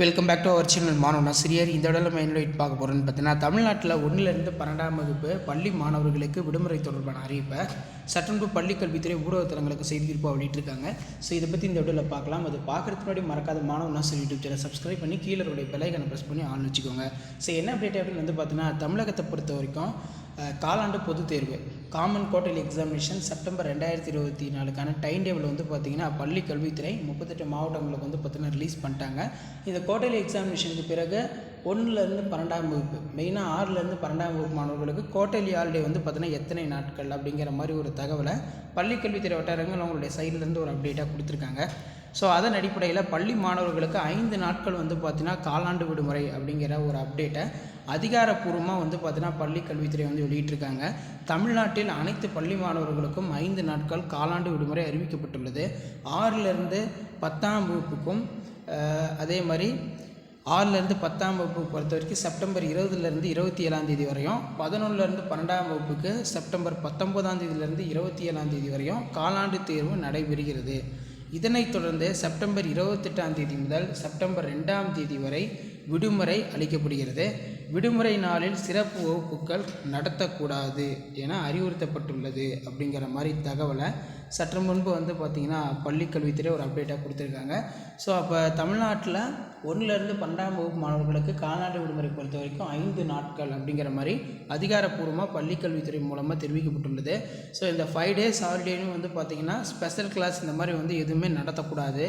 Welcome back to our channel மாணவன் ஆசிரியர். இந்த இடத்துல மெயின்லைட் பார்க்க போகிறேன்னு பார்த்தீங்கன்னா, தமிழ்நாட்டில் 1லேருந்து 12ஆம் வகுப்பு பள்ளி மாணவர்களுக்கு விடுமுறை தொடர்பான அறிவிப்பை சட்டன்பு பள்ளிக்கல்வித்துறை ஊடகத்தலங்களுக்கு செய்திருப்பா வெளியிட்டிருக்காங்க. ஸோ இதை பற்றி இந்த வீடியோவில் பார்க்கலாம். அது பார்க்குறதுக்கு முன்னாடி மறக்காத மாணவன் ஆசிரியர் யூடியூப் சேனல் சப்ஸ்கிரைப் பண்ணி கீழே பெல்லைக்கனை ப்ரெஸ் பண்ணி ஆன் வச்சுக்கோங்க. ஸோ என்ன அப்டேட் அப்படின்னு வந்து பார்த்தீங்கன்னா, தமிழகத்தை பொறுத்த வரைக்கும் காலாண்டு பொதுத் தேர்வு காமன் குவார்டர்லி எக்ஸாமினேஷன் செப்டம்பர் 2024க்கான டைம் டேபிள் வந்து பார்த்திங்கன்னா பள்ளி கல்வித்துறை 38 மாவட்டங்களுக்கு வந்து பார்த்திங்கன்னா ரிலீஸ் பண்ணிட்டாங்க. இந்த குவார்டர்லி எக்ஸாமினேஷனுக்கு பிறகு 1லேருந்து 12ஆம் வகுப்பு மெயினாக 6லேருந்து 12ஆம் வகுப்பு மாணவர்களுக்கு குவார்டர்லி ஹாலிடே வந்து பார்த்திங்கன்னா எத்தனை நாட்கள் அப்படிங்கிற மாதிரி ஒரு தகவலை பள்ளிக்கல்வித்துறை வட்டாரங்கள் அவங்களுடைய சைட்லேருந்து ஒரு அப்டேட்டாக கொடுத்துருக்காங்க. ஸோ அதன் அடிப்படையில் பள்ளி மாணவர்களுக்கு 5 நாட்கள் வந்து பார்த்திங்கன்னா காலாண்டு விடுமுறை அப்படிங்கிற ஒரு அப்டேட்டை அதிகாரப்பூர்வமாக வந்து பார்த்திங்கன்னா பள்ளி கல்வித்துறை வந்து வெளியிட்டிருக்காங்க. தமிழ்நாட்டில் அனைத்து பள்ளி மாணவர்களுக்கும் 5 நாட்கள் காலாண்டு விடுமுறை அறிவிக்கப்பட்டுள்ளது. 6லேருந்து 10ஆம் வகுப்புக்கும் அதே மாதிரி 6லேருந்து 10ஆம் வகுப்பு பொறுத்த வரைக்கும் செப்டம்பர் 20லேருந்து 27ஆம் தேதி வரையும், 11லேருந்து 12ஆம் வகுப்புக்கு செப்டம்பர் 19ஆம் தேதியிலேருந்து 27ஆம் தேதி வரையும் காலாண்டு தேர்வு நடைபெறுகிறது. இதனைத் தொடர்ந்து செப்டம்பர் 28ஆம் தேதி முதல் செப்டம்பர் 2ஆம் தேதி வரை விடுமுறை அளிக்கப்படுகிறது. விடுமுறை நாளில் சிறப்பு வகுப்புகள் நடத்தக்கூடாது என அறிவுறுத்தப்பட்டுள்ளது அப்படிங்கிற மாதிரி தகவலை சற்று முன்பு வந்து பார்த்திங்கன்னா பள்ளிக்கல்வித்துறை ஒரு அப்டேட்டாக கொடுத்துருக்காங்க. ஸோ அப்போ தமிழ்நாட்டில் 1லேருந்து 12ஆம் வகுப்பு மாணவர்களுக்கு காலாண்டு விடுமுறை பொறுத்த வரைக்கும் 5 நாட்கள் அப்படிங்கிற மாதிரி அதிகாரப்பூர்வமாக பள்ளிக்கல்வித்துறை மூலமாக தெரிவிக்கப்பட்டுள்ளது. ஸோ இந்த 5 டேஸ் ஹாலிடேன்னு வந்து பார்த்திங்கன்னா ஸ்பெஷல் கிளாஸ் இந்த மாதிரி வந்து எதுவுமே நடத்தக்கூடாது.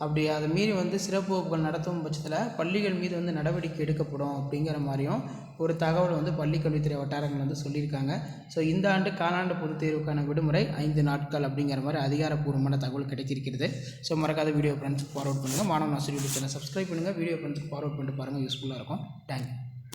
அப்படி அதை மீறி வந்து சிறப்பு வகுப்புகள் நடத்தும் பட்சத்தில் பள்ளிகள் மீது வந்து நடவடிக்கை எடுக்கப்படும் அப்படிங்கிற மாதிரியும் ஒரு தகவல் வந்து பள்ளிக்கல்வித்துறை வட்டாரங்கள் வந்து சொல்லியிருக்காங்க. ஸோ இந்த ஆண்டு காலாண்டு பொதுத் தேர்வுக்கான விடுமுறை 5 நாட்கள் அப்படிங்கிற மாதிரி அதிகாரப்பூர்வமான தகவல் கிடைத்திருக்கிறது. ஸோ மறக்காத வீடியோ ஃப்ரெண்ட்ஸுக்கு ஃபார்வர்ட் பண்ணுங்கள். மாணவன் ஆசிரியர் யூடியூப் சேனல் சப்ஸ்கிரைப் பண்ணுங்கள். வீடியோ ஃப்ரெண்ட்ஸுக்கு ஃபார்வர்ட் பண்ணிட்டு பாருங்கள், யூஸ்ஃபுல்லாக இருக்கும். தேங்க்யூ.